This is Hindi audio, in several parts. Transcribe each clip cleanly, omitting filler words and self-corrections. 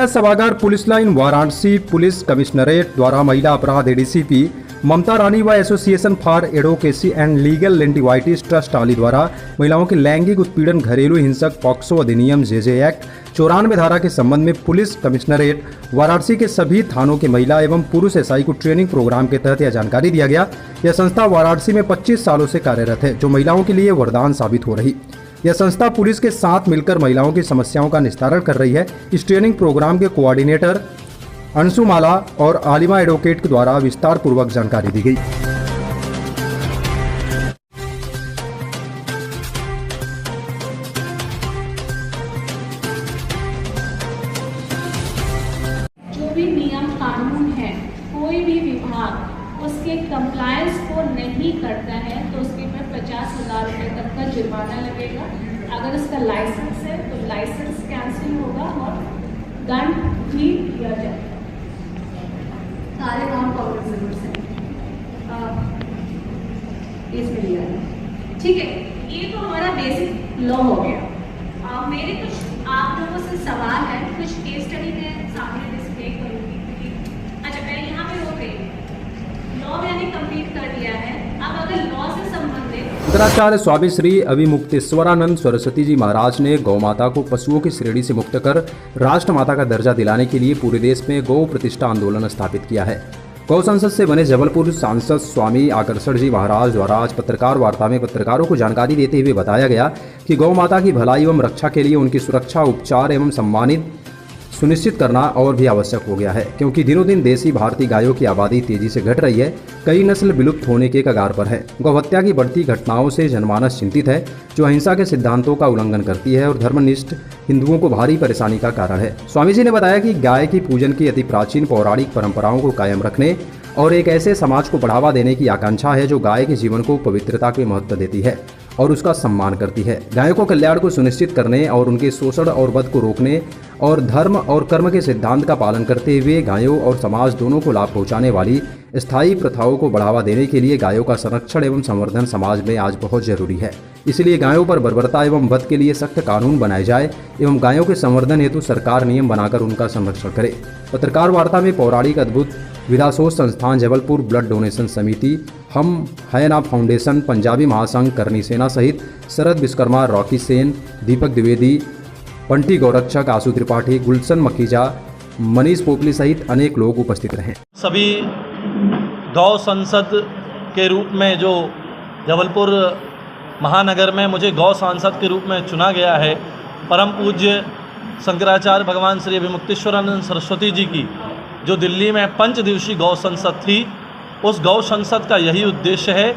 सभागार police line Varanasi police commissionerate द्वारा महिला अपराध एडीसीपी ममता रानी व association for advocacy and legal लेंटिवाइटिस ट्रस्ट टाली द्वारा महिलाओं के लैंगिक उत्पीड़न, घरेलू हिंसक पॉक्सो अधिनियम जेजे एक्ट 94 धारा के संबंध में पुलिस कमिश्नरेट वाराणसी के सभी थानों के महिला एवं पुरुष एसआई को ट्रेनिंग प्रोग्राम के तहत यह जानकारी दिया गया। यह संस्था वाराणसी में 25 सालों से कार्यरत है, जो महिलाओं के लिए वरदान साबित हो रही। यह संस्था पुलिस के साथ मिलकर महिलाओं की समस्याओं का निस्तारण कर रही है। इस ट्रेनिंग प्रोग्राम के कोऑर्डिनेटर अंशुमाला और आलिमा एडवोकेट के द्वारा विस्तार पूर्वक जानकारी दी गई। जो भी नियम कानून है, कोई भी विभाग उसके कंप्लायंस को नहीं करता है तो उसके पर 50,000 रुपये तक का जुर्माना लगेगा। अगर उसका लाइसेंस है तो लाइसेंस कैंसिल होगा और दंड भी दिया जाएगा। सारे काम कांग्रेस से इसमें लिया है। ठीक है, ये तो हमारा बेसिक लॉ हो गया। मेरे कुछ आप लोगों से सवाल है, कुछ केस स्टडी में सामने डिस्प्ले करूँगी। अच्छा, मैं यहाँ पे रोक रही हूँ। लॉ मैंने कंप्लीट कर दिया है। अब अगर लॉ से संबंधित शंकराचार्य स्वामी श्री अभिमुक्तेश्वरानंद सरस्वती जी महाराज ने गौ माता को पशुओं की श्रेणी से मुक्त कर राष्ट्र माता का दर्जा दिलाने के लिए पूरे देश में गौ प्रतिष्ठा आंदोलन स्थापित किया है। गौ संसद से बने जबलपुर सांसद स्वामी आकर्षण जी महाराज द्वारा आज पत्रकार वार्ता में पत्रकारों को जानकारी देते हुए बताया गया कि गौ माता की भलाई एवं रक्षा के लिए उनकी सुरक्षा, उपचार एवं सम्मानित सुनिश्चित करना और भी आवश्यक हो गया है, क्योंकि दिनों दिन देसी भारतीय गायों की आबादी तेजी से घट रही है। कई नस्ल विलुप्त होने के कगार पर है। गौहत्या की बढ़ती घटनाओं से जनमानस चिंतित है, जो अहिंसा के सिद्धांतों का उल्लंघन करती है और धर्मनिष्ठ हिंदुओं को भारी परेशानी का कारण है। स्वामी जी ने बताया कि गाय की पूजन की अति प्राचीन पौराणिक परंपराओं को कायम रखने और एक ऐसे समाज को बढ़ावा देने की आकांक्षा है जो गाय के जीवन को पवित्रता के महत्व देती है और उसका सम्मान करती है। गायों को कल्याण को सुनिश्चित करने और उनके शोषण और वध को रोकने और धर्म और कर्म के सिद्धांत का पालन करते हुए गायों और समाज दोनों को लाभ पहुंचाने वाली स्थायी प्रथाओं को बढ़ावा देने के लिए गायों का संरक्षण एवं संवर्धन समाज में आज बहुत जरूरी है। इसलिए गायों पर बर्बरता एवं वध के लिए सख्त कानून बनाए जाए एवं गायों के संवर्धन हेतु सरकार नियम बनाकर उनका संरक्षण करे। पत्रकार वार्ता में पौराणिक अद्भुत विधाशोध संस्थान जबलपुर, ब्लड डोनेशन समिति, हम है ना फाउंडेशन, पंजाबी महासंघ, करनी सेना सहित शरद विश्वकर्मा, रॉकी सेन, दीपक द्विवेदी, पंटी गौरक्षक, आशु त्रिपाठी, गुलशन मखीजा, मनीष पोपली सहित अनेक लोग उपस्थित रहे। सभी गौ संसद के रूप में जो जबलपुर महानगर में मुझे गौ सांसद के रूप में चुना गया है, परम पूज्य शंकराचार्य भगवान श्री अभिमुक्तेश्वरानंद सरस्वती जी की जो दिल्ली में 5 दिवसीय गौ संसद थी, उस गौ संसद का यही उद्देश्य है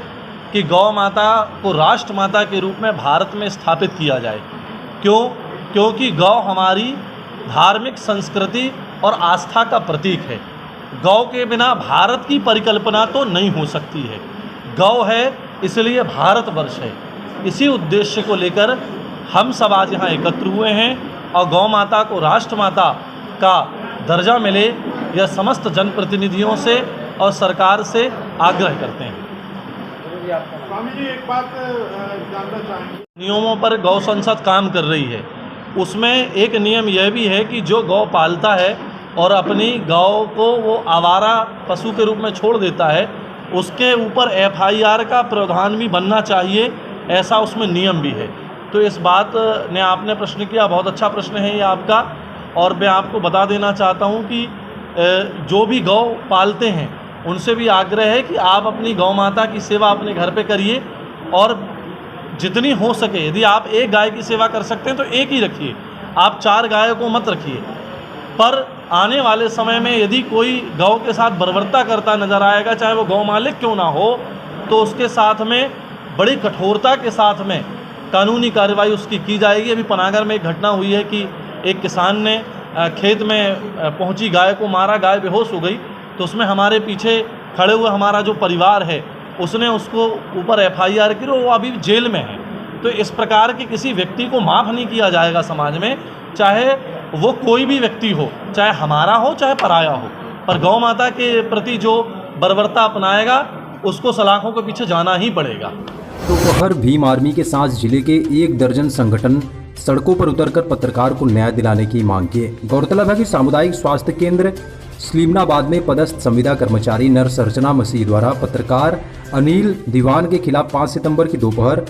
कि गौ माता को राष्ट्र माता के रूप में भारत में स्थापित किया जाए। क्योंकि गौ हमारी धार्मिक संस्कृति और आस्था का प्रतीक है। गौ के बिना भारत की परिकल्पना तो नहीं हो सकती है। गौ है इसलिए भारतवर्ष है। इसी उद्देश्य को लेकर हम सब आज यहाँ एकत्र हुए हैं और गौ माता को राष्ट्र माता का दर्जा मिले, यह समस्त जनप्रतिनिधियों से और सरकार से आग्रह करते हैं। स्वामी जी, एक बात जानना चाहेंगे। नियमों पर गौ संसद काम कर रही है। उसमें एक नियम यह भी है कि जो गौ पालता है और अपनी गौ को वो आवारा पशु के रूप में छोड़ देता है, उसके ऊपर FIR का प्रावधान भी बनना चाहिए, ऐसा उसमें नियम भी है। तो इस बात ने आपने प्रश्न किया, बहुत अच्छा प्रश्न है ये आपका। और मैं आपको बता देना चाहता हूँ कि जो भी गौ पालते हैं उनसे भी आग्रह है कि आप अपनी गौ माता की सेवा अपने घर पे करिए और जितनी हो सके, यदि आप एक गाय की सेवा कर सकते हैं तो एक ही रखिए, आप 4 गायों को मत रखिए। पर आने वाले समय में यदि कोई गौ के साथ बर्बरता करता नज़र आएगा, चाहे वो गौ मालिक क्यों ना हो, तो उसके साथ में बड़ी कठोरता के साथ में कानूनी कार्रवाई उसकी की जाएगी। अभी पनागर में एक घटना हुई है कि एक किसान ने खेत में पहुंची गाय को मारा, गाय बेहोश हो गई, तो उसमें हमारे पीछे खड़े हुए हमारा जो परिवार है उसने उसको ऊपर FIR की, वो अभी जेल में है। तो इस प्रकार के किसी व्यक्ति को माफ़ नहीं किया जाएगा समाज में, चाहे वो कोई भी व्यक्ति हो, चाहे हमारा हो चाहे पराया हो। पर गौ माता के प्रति जो बर्बरता अपनाएगा उसको सलाखों के पीछे जाना ही पड़ेगा। दोपहर भीम आर्मी के साथ जिले के 1 दर्जन संगठन सड़कों पर उतरकर पत्रकार को न्याय दिलाने की मांग की है। गौरतलब है कि सामुदायिक स्वास्थ्य केंद्र सलीमनाबाद में पदस्थ संविदा कर्मचारी नर्स अर्चना मसीह द्वारा पत्रकार अनिल दीवान के खिलाफ 5 सितंबर की दोपहर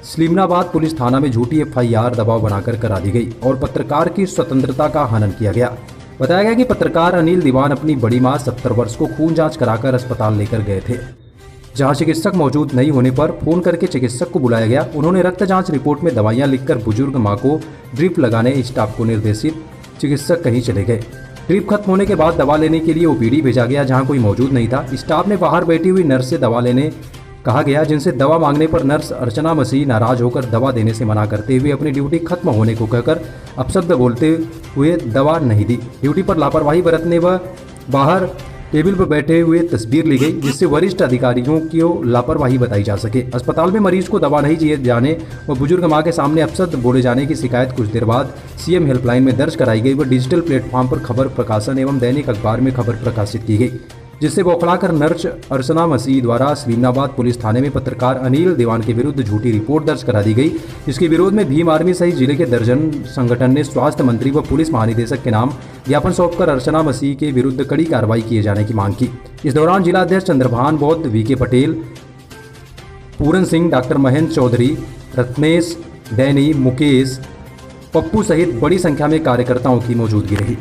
सलीमनाबाद पुलिस थाना में झूठी FIR दबाव बनाकर करा दी गई और पत्रकार की स्वतंत्रता का हनन किया गया। बताया गया कि पत्रकार अनिल दीवान अपनी बड़ी मां 70 वर्ष को खून जांच कराकर अस्पताल लेकर गए थे, जहां चिकित्सक मौजूद नहीं होने पर फोन करके चिकित्सक को बुलाया गया। उन्होंने रक्त जांच रिपोर्ट में दवाइयां लिखकर बुजुर्ग मां को ड्रिप लगाने स्टाफ को निर्देशित। चिकित्सक कहीं चले गए। ड्रिप खत्म होने के बाद दवा लेने के लिए OPD भेजा गया, जहां कोई मौजूद नहीं था। स्टाफ ने बाहर बैठी हुई नर्स से दवा लेने कहा गया, जिनसे दवा मांगने पर नर्स अर्चना मसीह नाराज होकर दवा देने से मना करते हुए अपनी ड्यूटी खत्म होने को कहकर अपशब्द बोलते हुए दवा नहीं दी। ड्यूटी पर लापरवाही बरतने व बाहर टेबल पर बैठे हुए तस्वीर ली गई, जिससे वरिष्ठ अधिकारियों की लापरवाही बताई जा सके। अस्पताल में मरीज को दवा नहीं दिए जाने व बुजुर्ग मां के सामने अपशब्द बोले जाने की शिकायत कुछ देर बाद CM हेल्पलाइन में दर्ज कराई गई व डिजिटल प्लेटफॉर्म पर खबर प्रकाशन एवं दैनिक अखबार में खबर प्रकाशित की गई, जिससे बौखलाकर नर्स अर्चना मसीह द्वारा सलीमनाबाद पुलिस थाने में पत्रकार अनिल दीवान के विरुद्ध झूठी रिपोर्ट दर्ज करा दी गई। इसके विरोध में भीम आर्मी सहित जिले के दर्जन संगठन ने स्वास्थ्य मंत्री व पुलिस महानिदेशक के नाम ज्ञापन सौंपकर अर्चना मसीह के विरुद्ध कड़ी कार्रवाई किए जाने की मांग की। इस दौरान जिला अध्यक्ष चंद्रभान बौद्ध, VK Patel, Puran Singh, doctor Mahendra Chaudhary, Ratnesh, Danny, Mukesh, Pappu सहित बड़ी संख्या में कार्यकर्ताओं की मौजूदगी रही।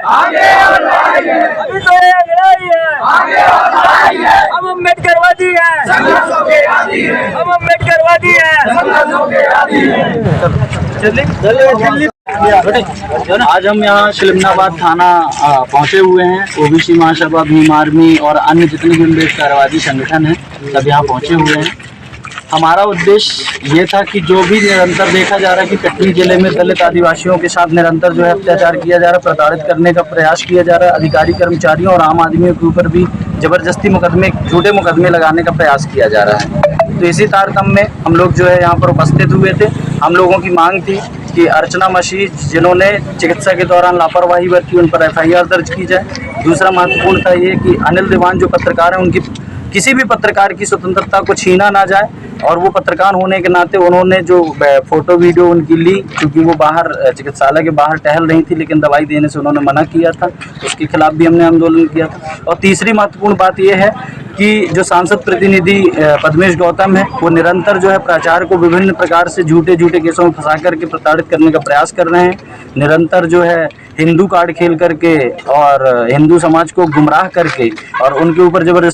आगे अभी तो ये लड़ाई है, आगे हम अम्बेडकरवादी हैं, हम अम्बेडकरवादी हैं। आज हम यहाँ सलीमनाबाद थाना पहुँचे हुए हैं। OBC महासभा, भीम आर्मी और अन्य जितने भी अम्बेडकरवादी संगठन हैं सब यहाँ पहुँचे हुए हैं। हमारा उद्देश्य ये था कि जो भी निरंतर देखा जा रहा है कि कटनी जिले में दलित आदिवासियों के साथ निरंतर जो है अत्याचार किया जा रहा है, प्रताड़ित करने का प्रयास किया जा रहा है, अधिकारी कर्मचारियों और आम आदमियों के ऊपर भी जबरदस्ती मुकदमे, झूठे मुकदमे लगाने का प्रयास किया जा रहा है। तो इसी तारतम्य में हम लोग जो है यहाँ पर उपस्थित हुए थे। हम लोगों की मांग थी कि अर्चना मसीह जिन्होंने चिकित्सा के दौरान लापरवाही बरती, उन पर FIR दर्ज की जाए। दूसरा महत्वपूर्ण था ये कि अनिल दीवान जो पत्रकार हैं, उनकी किसी भी पत्रकार की स्वतंत्रता को छीना ना जाए और वो पत्रकार होने के नाते उन्होंने जो फोटो वीडियो उनकी ली, क्योंकि वो बाहर चिकित्सालय के बाहर टहल रही थी लेकिन दवाई देने से उन्होंने मना किया था, उसके खिलाफ भी हमने आंदोलन किया था। और तीसरी महत्वपूर्ण बात यह है कि जो सांसद प्रतिनिधि पद्मेश गौतम है, वो निरंतर जो है प्राचार्य को विभिन्न प्रकार से झूठे केसों में फंसा करके प्रताड़ित करने का प्रयास कर रहे हैं। निरंतर जो है हिंदू कार्ड खेल करके और हिंदू समाज को गुमराह करके और उनके ऊपर जबरदस्ती